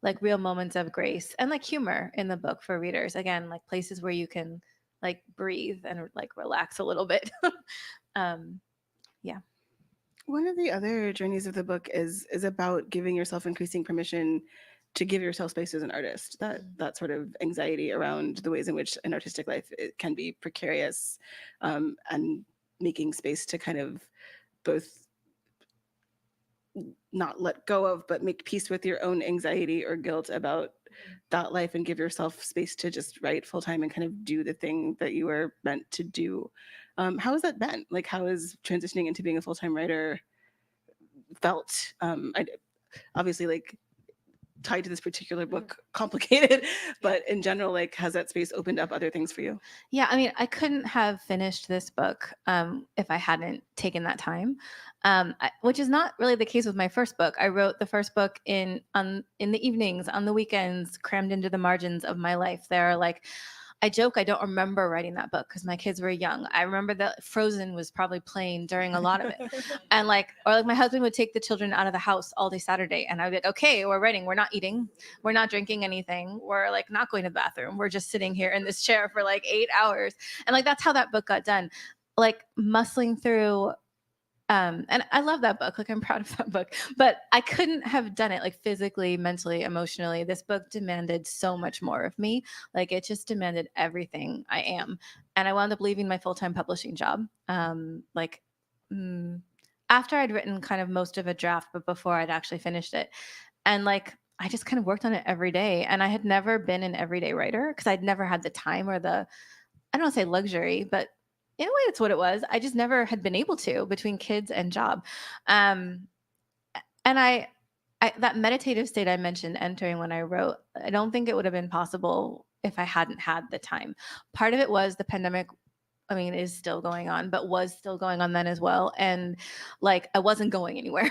like real moments of grace and like humor in the book for readers. Again, like places where you can like breathe and like relax a little bit. Yeah. One of the other journeys of the book is about giving yourself increasing permission to give yourself space as an artist. That sort of anxiety around the ways in which an artistic life it can be precarious, and making space to kind of both not let go of, but make peace with your own anxiety or guilt about that life and give yourself space to just write full time and kind of do the thing that you were meant to do. How has that been? Like, how is transitioning into being a full time writer felt? Obviously, like tied to this particular book, complicated, but in general, like, has that space opened up other things for you? Yeah, I mean, I couldn't have finished this book if I hadn't taken that time, which is not really the case with my first book. I wrote the first book in the evenings, on the weekends, crammed into the margins of my life. There are like, I joke I don't remember writing that book because my kids were young. I remember that Frozen was probably playing during a lot of it. And like, or like my husband would take the children out of the house all day Saturday and I'd be like, okay, we're writing. We're not eating. We're not drinking anything. We're like not going to the bathroom. We're just sitting here in this chair for like 8 hours. And like, that's how that book got done. Like muscling through. And I love that book. Like I'm proud of that book, but I couldn't have done it like physically, mentally, emotionally. This book demanded so much more of me. Like it just demanded everything I am. And I wound up leaving my full-time publishing job. After I'd written kind of most of a draft, but before I'd actually finished it. And like, I just kind of worked on it every day. And I had never been an everyday writer because I'd never had the time or I don't want to say luxury, but in a way, that's what it was. I just never had been able to between kids and job. And I that meditative state I mentioned entering when I wrote, I don't think it would have been possible if I hadn't had the time. Part of it was the pandemic. I mean, is still going on, but was still going on then as well. And like, I wasn't going anywhere.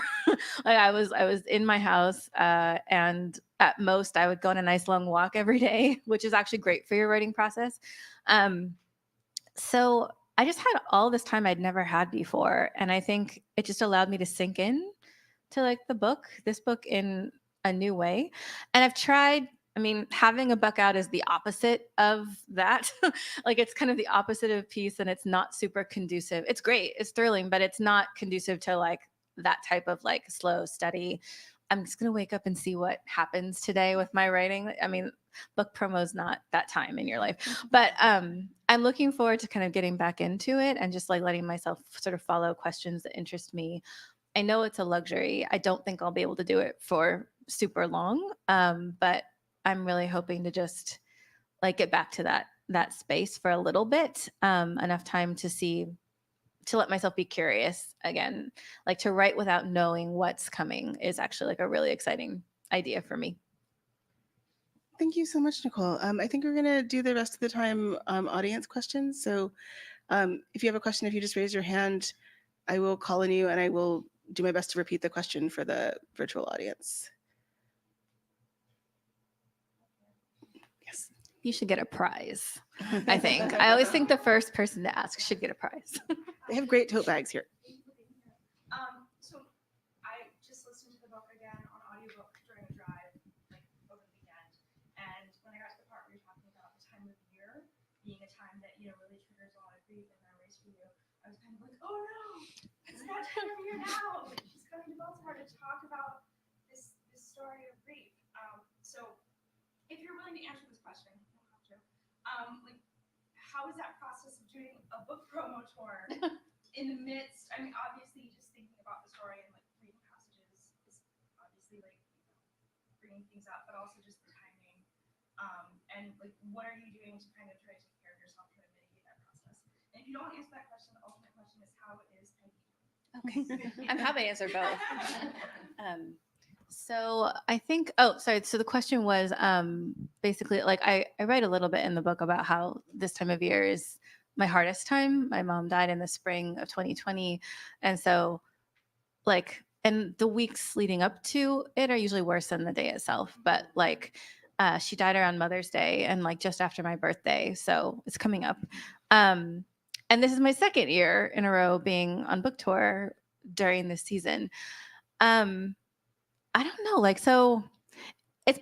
Like I was in my house, and at most I would go on a nice long walk every day, which is actually great for your writing process. So I just had all this time I'd never had before. And I think it just allowed me to sink in to like this book in a new way. And mean, having a book out is the opposite of that. Like it's kind of the opposite of peace, and it's not super conducive. It's great, it's thrilling, but it's not conducive to like that type of like slow, steady. I'm just gonna wake up and see what happens today with my writing. I mean, book promo is not that time in your life, but I'm looking forward to kind of getting back into it and just like letting myself sort of follow questions that interest me. I know it's a luxury. I don't think I'll be able to do it for super long, but I'm really hoping to just like get back to that space for a little bit, enough time to let myself be curious again. Like to write without knowing what's coming is actually like a really exciting idea for me. Thank you so much, Nicole. I think we're gonna do the rest of the time audience questions. So if you have a question, if you just raise your hand, I will call on you and I will do my best to repeat the question for the virtual audience. Yes. You should get a prize. I think. I always think the first person to ask should get a prize. They have great tote bags here. So I just listened to the book again on audiobook during a drive, like over the weekend. And when I got to the part where you're talking about the time of year being a time that, you know, really triggers a lot of grief and memories for you, I was kind of like, oh no, it's that time of year now. She's coming to Baltimore to talk about this story of grief. So if you're willing to answer this question, you don't have to. Like, how is that process of doing a book promo tour in the midst? I mean, obviously, just thinking about the story and like reading passages is obviously like, you know, bringing things up, but also just the timing. And like, what are you doing to kind of try to take care of yourself, try to mitigate that process? And if you don't answer that question, the ultimate question is, how is Peggy doing? Okay. I'm happy to answer both. So I think, sorry. So the question was basically like I write a little bit in the book about how this time of year is my hardest time. My mom died in the spring of 2020. And so like, and the weeks leading up to it are usually worse than the day itself. But like, she died around Mother's Day and like just after my birthday. So it's coming up. And this is my second year in a row being on book tour during this season. I don't know, like, so it's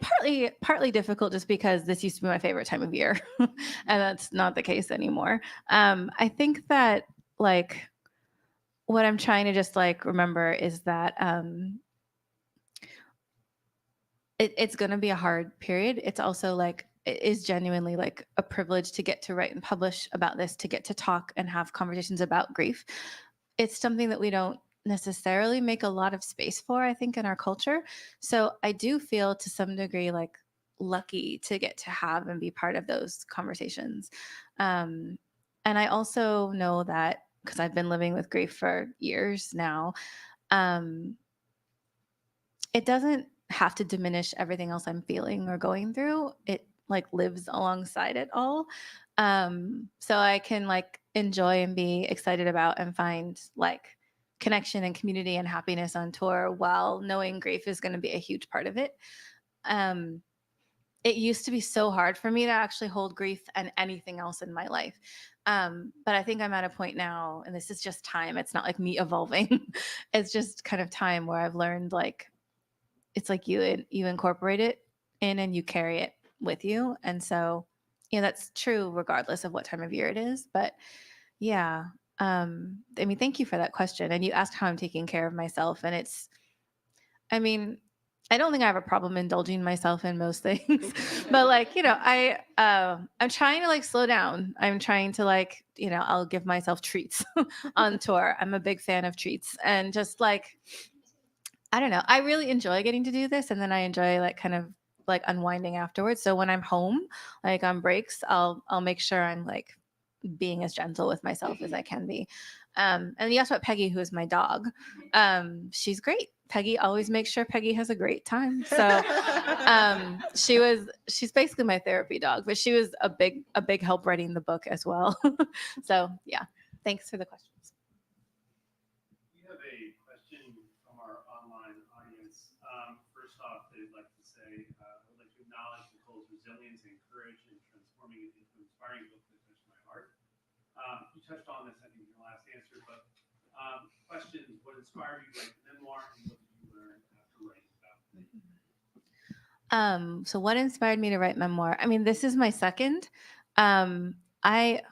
partly difficult just because this used to be my favorite time of year, and that's not the case anymore. I think that like what I'm trying to just like remember is that it's going to be a hard period. It's also like it is genuinely like a privilege to get to write and publish about this, to get to talk and have conversations about grief. It's something that we don't necessarily make a lot of space for, I think, in our culture. So I do feel to some degree like lucky to get to have and be part of those conversations. And I also know that because I've been living with grief for years now, it doesn't have to diminish everything else I'm feeling or going through. It like lives alongside it all. So I can like enjoy and be excited about and find like connection and community and happiness on tour while knowing grief is going to be a huge part of it. It used to be so hard for me to actually hold grief and anything else in my life. But I think I'm at a point now, and this is just time. It's not like me evolving. It's just kind of time where I've learned like, it's like you incorporate it in and you carry it with you. And so, you know, that's true regardless of what time of year it is. But yeah, I mean, thank you for that question. And you asked how I'm taking care of myself. And it's, I mean, I don't think I have a problem indulging myself in most things, but like, you know, I'm trying to like slow down. I'm trying to like, you know, I'll give myself treats on tour. I'm a big fan of treats and just like, I don't know. I really enjoy getting to do this, and then I enjoy like kind of like unwinding afterwards. So when I'm home, like on breaks, I'll make sure I'm like being as gentle with myself as I can be. And you asked about Peggy, who is my dog. She's great. Peggy always makes sure Peggy has a great time. So she's basically my therapy dog, but she was a big help writing the book as well. So yeah, thanks for the questions. We have a question from our online audience. First off, they'd like to say, I would like to acknowledge Nicole's resilience and courage in transforming it into an inspiring book that touched my heart. You touched on this, I think, in your last answer, but question, what inspired you to write the memoir and what did you learn after writing about it? So what inspired me to write memoir? I mean, this is my second. Um, I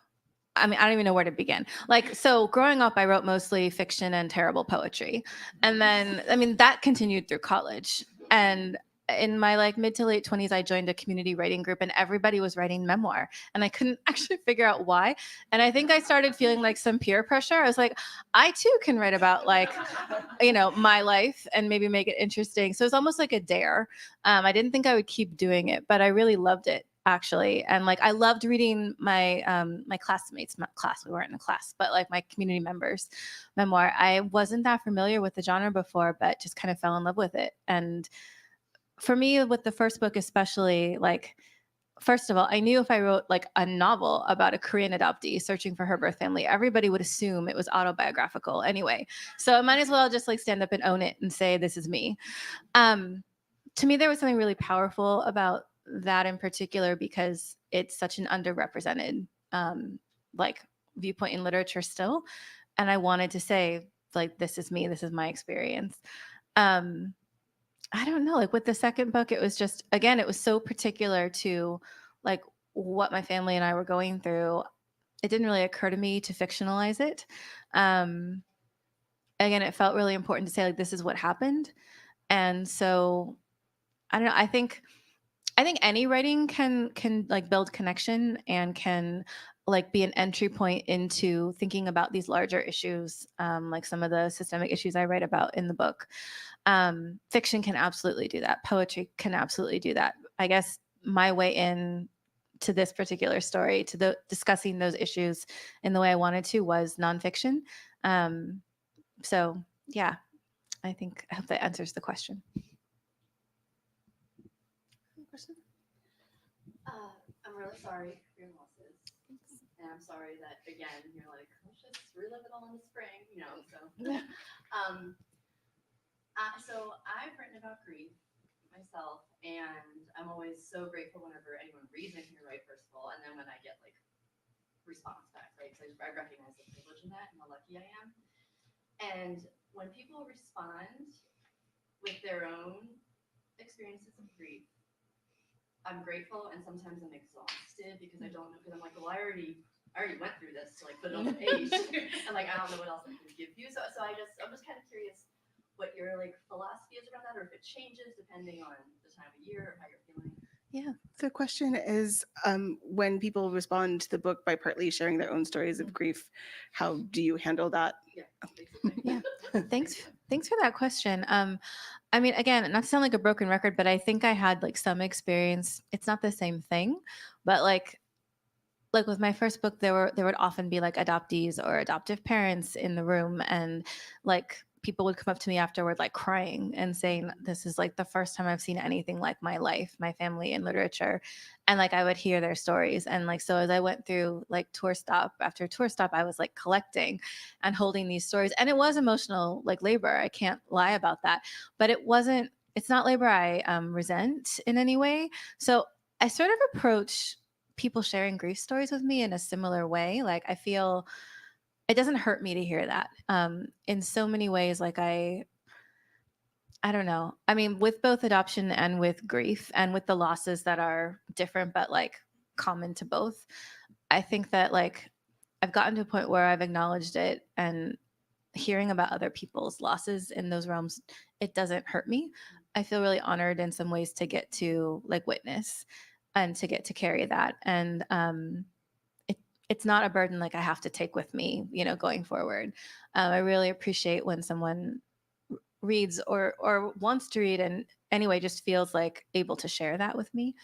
I mean, I don't even know where to begin. Like, so growing up, I wrote mostly fiction and terrible poetry. And then, I mean, that continued through college. And in my like mid to late 20s, I joined a community writing group and everybody was writing memoir. And I couldn't actually figure out why. And I think I started feeling like some peer pressure. I was like, I too can write about like, my life and maybe make it interesting. So it's almost like a dare. I didn't think I would keep doing it, but I really loved it actually. And like I loved reading my my classmates, not class, we weren't in a class, but like my community members' memoir. I wasn't that familiar with the genre before, but just kind of fell in love with it. And for me, with the first book especially, like first of all, I knew if I wrote like a novel about a Korean adoptee searching for her birth family, everybody would assume it was autobiographical anyway. So I might as well just like stand up and own it and say, this is me. Um, to me, there was something really powerful about that in particular because it's such an underrepresented like viewpoint in literature still. And I wanted to say, like, this is me, this is my experience. Um, I don't know. Like with the second book, it was just, again, it was so particular to like what my family and I were going through. It didn't really occur to me to fictionalize it. Um, Again, it felt really important to say, like, this is what happened. And so I don't know. I think any writing can like build connection and can like be an entry point into thinking about these larger issues, like some of the systemic issues I write about in the book. Fiction can absolutely do that. Poetry can absolutely do that. I guess my way in to this particular story, to the discussing those issues in the way I wanted to, was nonfiction. Um, so yeah, I hope that answers the question. Question? I'm really sorry for your losses. And I'm sorry that, again, you're like, let's just relive it all in the spring, so. So I've written about grief myself, and I'm always so grateful whenever anyone reads anything I write, first of all, and then when I get, like, response back, right? Because I recognize the privilege in that and how lucky I am. And when people respond with their own experiences of grief, I'm grateful, and sometimes I'm exhausted because I don't know, because I'm like, well, I already went through this to like put it on the page, and like I don't know what else I can give you. So I'm just kind of curious what your like philosophy is around that, or if it changes depending on the time of year or how you're feeling. Yeah. The question is, when people respond to the book by partly sharing their own stories of grief, how do you handle that? Yeah, basically. Yeah. Thanks for that question. I mean, again, not to sound like a broken record, but I think I had like some experience. It's not the same thing, but like with my first book, there would often be like adoptees or adoptive parents in the room, and like people would come up to me afterward like crying and saying, this is like the first time I've seen anything like my life, my family in literature. And like I would hear their stories, and like so as I went through like tour stop after tour stop, I was like collecting and holding these stories, and it was emotional like labor, I can't lie about that, but it's not labor I resent in any way. So I sort of approach people sharing grief stories with me in a similar way. Like I feel it doesn't hurt me to hear that. In so many ways, like I don't know. I mean, with both adoption and with grief and with the losses that are different but like common to both, I think that like I've gotten to a point where I've acknowledged it, and hearing about other people's losses in those realms, it doesn't hurt me. I feel really honored in some ways to get to like witness and to get to carry that. And it's not a burden like I have to take with me, going forward. I really appreciate when someone reads or wants to read and anyway just feels like able to share that with me.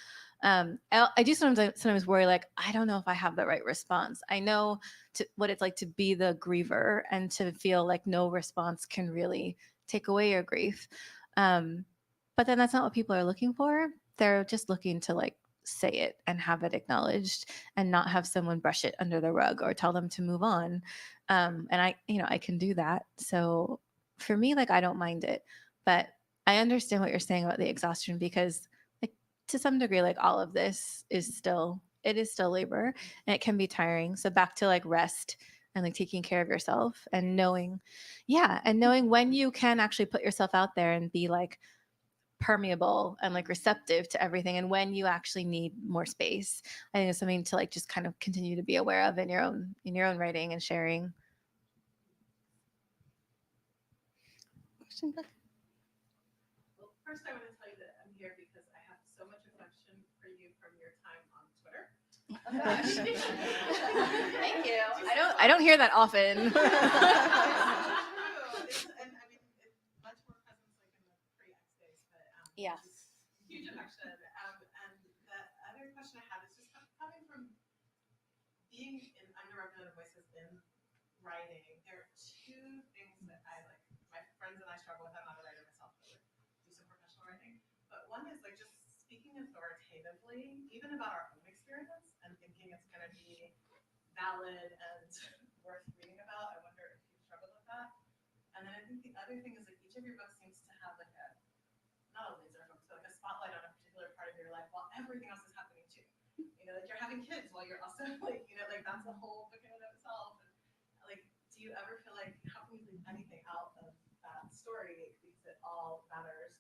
I do sometimes worry, like I don't know if I have the right response. I know what it's like to be the griever and to feel like no response can really take away your grief. But then that's not what people are looking for. They're just looking to like say it and have it acknowledged and not have someone brush it under the rug or tell them to move on. And I can do that. So for me, like I don't mind it, but I understand what you're saying about the exhaustion, because like to some degree, like all of this is still labor and it can be tiring. So back to like rest and like taking care of yourself and knowing when you can actually put yourself out there and be like permeable and like receptive to everything, and when you actually need more space. I think it's something to like just kind of continue to be aware of in your own writing and sharing. Question back? Well, first I want to tell you that I'm here because I have so much affection for you from your time on Twitter. Oh, gosh. Thank you. I don't hear that often. It's true. And I mean, it's much more presence like in the pre-X days, but Yeah. just huge affection. And the other question I have is just coming from being in underrepresented voices in writing. There are two things that I like. My friends and I struggle with. I'm not a writer myself, but like, do some professional writing. But one is like just speaking authoritatively, even about our own experience, and thinking it's going to be valid and worth reading about. I wonder if you struggled with that. And then I think the other thing is like each of your books seems to have like a not a laser focus, but like a spotlight on a particular part of your life while everything else is happening too. You know, like you're having kids while you're also like, you know, like that's a whole book in and of itself. And like, do you ever feel like how can we leave anything out of that story because it all matters?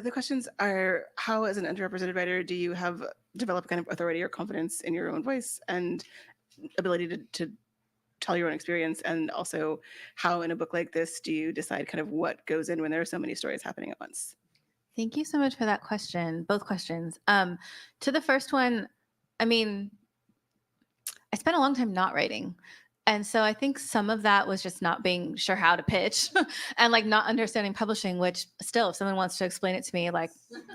The questions are, how as an underrepresented writer do you have develop kind of authority or confidence in your own voice and ability to tell your own experience, and also how in a book like this do you decide kind of what goes in when there are so many stories happening at once? Thank you so much for that question, both questions. To the first one, I mean, I spent a long time not writing. And so I think some of that was just not being sure how to pitch and like not understanding publishing, which still, if someone wants to explain it to me, like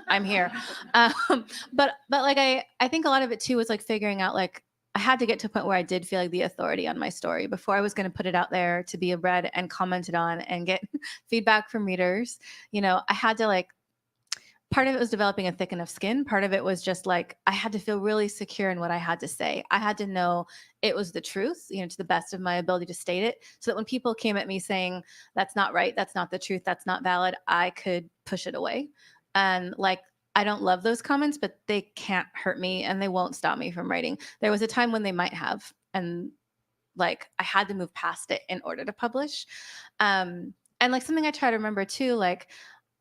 I'm here. But like, I think a lot of it too was like figuring out like, I had to get to a point where I did feel like the authority on my story before I was going to put it out there to be read and commented on and get feedback from readers. You know, I had to like, part of it was developing a thick enough skin. Part of it was just like, I had to feel really secure in what I had to say. I had to know it was the truth, you know, to the best of my ability to state it, so that when people came at me saying, that's not right, that's not the truth, that's not valid, I could push it away. And like, I don't love those comments, but they can't hurt me and they won't stop me from writing. There was a time when they might have, and like, I had to move past it in order to publish. And like something I try to remember too, like,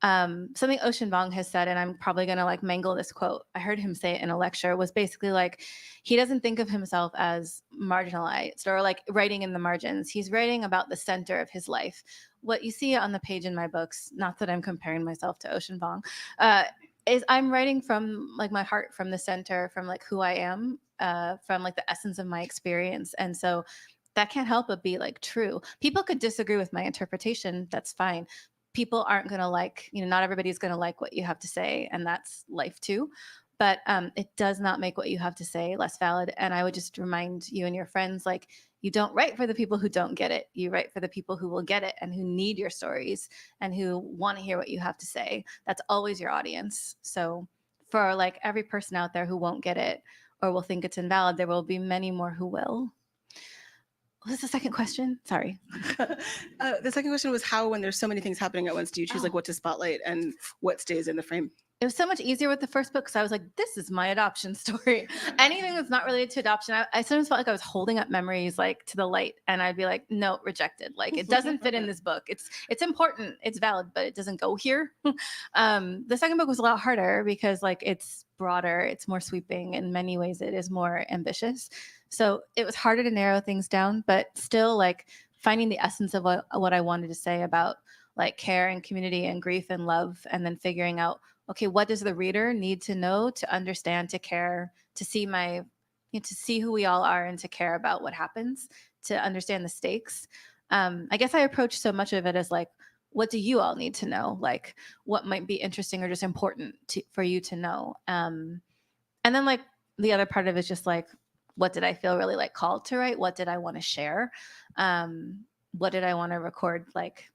something Ocean Vuong has said, and I'm probably going to like mangle this quote. I heard him say it in a lecture, was basically like, he doesn't think of himself as marginalized or like writing in the margins. He's writing about the center of his life. What you see on the page in my books, not that I'm comparing myself to Ocean Vuong, is I'm writing from like my heart, from the center, from like who I am, from like the essence of my experience. And so that can't help but be like true. People could disagree with my interpretation. That's fine. People aren't going to like, you know, not everybody's going to like what you have to say, and that's life too. But it does not make what you have to say less valid. And I would just remind you and your friends, like, you don't write for the people who don't get it. You write for the people who will get it and who need your stories and who want to hear what you have to say. That's always your audience. So for like every person out there who won't get it or will think it's invalid, there will be many more who will. What was the second question? Sorry. The second question was, how, when there's so many things happening at once, do you choose like what to spotlight and what stays in the frame? It was so much easier with the first book because I was like, this is my adoption story. Anything that's not related to adoption, I sometimes felt like I was holding up memories like to the light, and I'd be like, no, rejected. Like, it doesn't fit in this book. It's important, it's valid, but it doesn't go here. The second book was a lot harder because like it's broader, it's more sweeping. In many ways, it is more ambitious. So it was harder to narrow things down, but still like finding the essence of what I wanted to say about like care and community and grief and love, and then figuring out, okay, what does the reader need to know to understand, to care, to see to see who we all are and to care about what happens, to understand the stakes. I guess I approach so much of it as like, what do you all need to know? Like, what might be interesting or just important for you to know? And then like the other part of it is just like, what did I feel really like called to write? What did I want to share? What did I want to record? Like,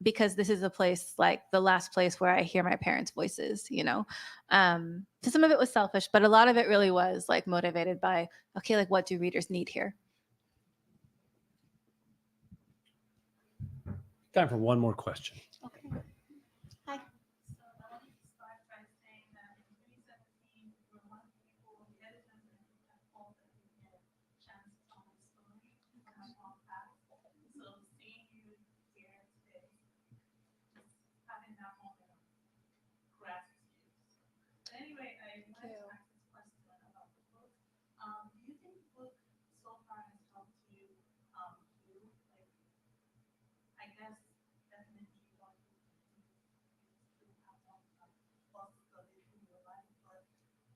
because this is a place, like the last place where I hear my parents' voices, you know? So some of it was selfish, but a lot of it really was like motivated by, okay, like what do readers need here? Time for one more question. Okay. So I want to start by saying that in 2017, you were one of the people, the editors that have called that you get a chance to tell my story from my mom passed. So seeing you here today, just having guess definitely what you do is to have some possibilities in your life, but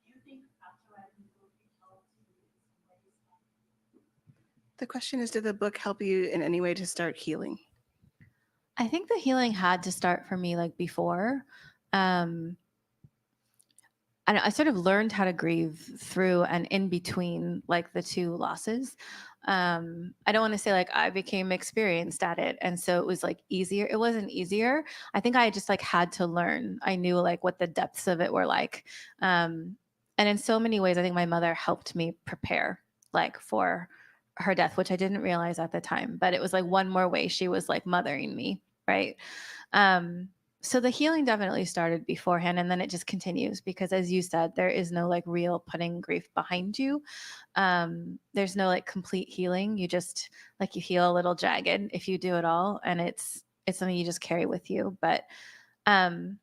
do you think after writing the book it helped you in some ways? The question is, did the book help you in any way to start healing? I think the healing had to start for me like before. I sort of learned how to grieve through and in between like the two losses. I don't want to say like I became experienced at it. And so it was like easier. It wasn't easier. I think I just like had to learn. I knew like what the depths of it were like. And in so many ways, I think my mother helped me prepare like for her death, which I didn't realize at the time. But it was like one more way she was like mothering me. Right. Um, so the healing definitely started beforehand, and then it just continues because, as you said, there is no like real putting grief behind you. There's no like complete healing. You just like you heal a little jagged if you do it all, and it's something you just carry with you. But um,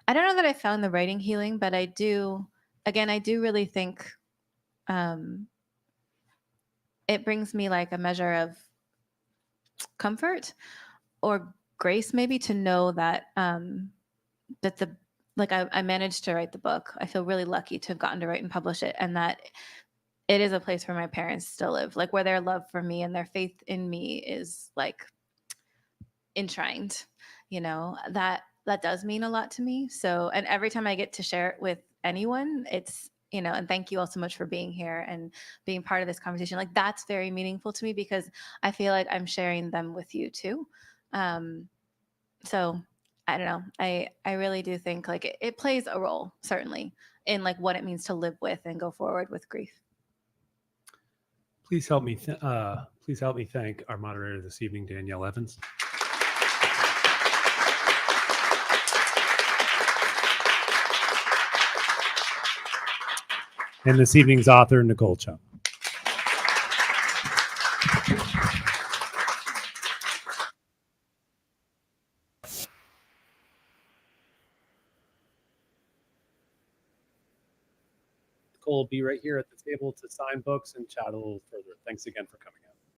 I don't know that I found the writing healing, but I do. Again, I do really think um, it brings me like a measure of comfort or grace, maybe, to know that that the like I managed to write the book. I feel really lucky to have gotten to write and publish it, and that it is a place where my parents still live, like where their love for me and their faith in me is like enshrined. You know, that does mean a lot to me. So, and every time I get to share it with anyone, it's, you know, and thank you all so much for being here and being part of this conversation. Like that's very meaningful to me because I feel like I'm sharing them with you too. So I don't know. I really do think like it plays a role certainly in like what it means to live with and go forward with grief. Please help me thank our moderator this evening, Danielle Evans. And this evening's author, Nicole Chung. Nicole will be right here at the table to sign books and chat a little further. Thanks again for coming out.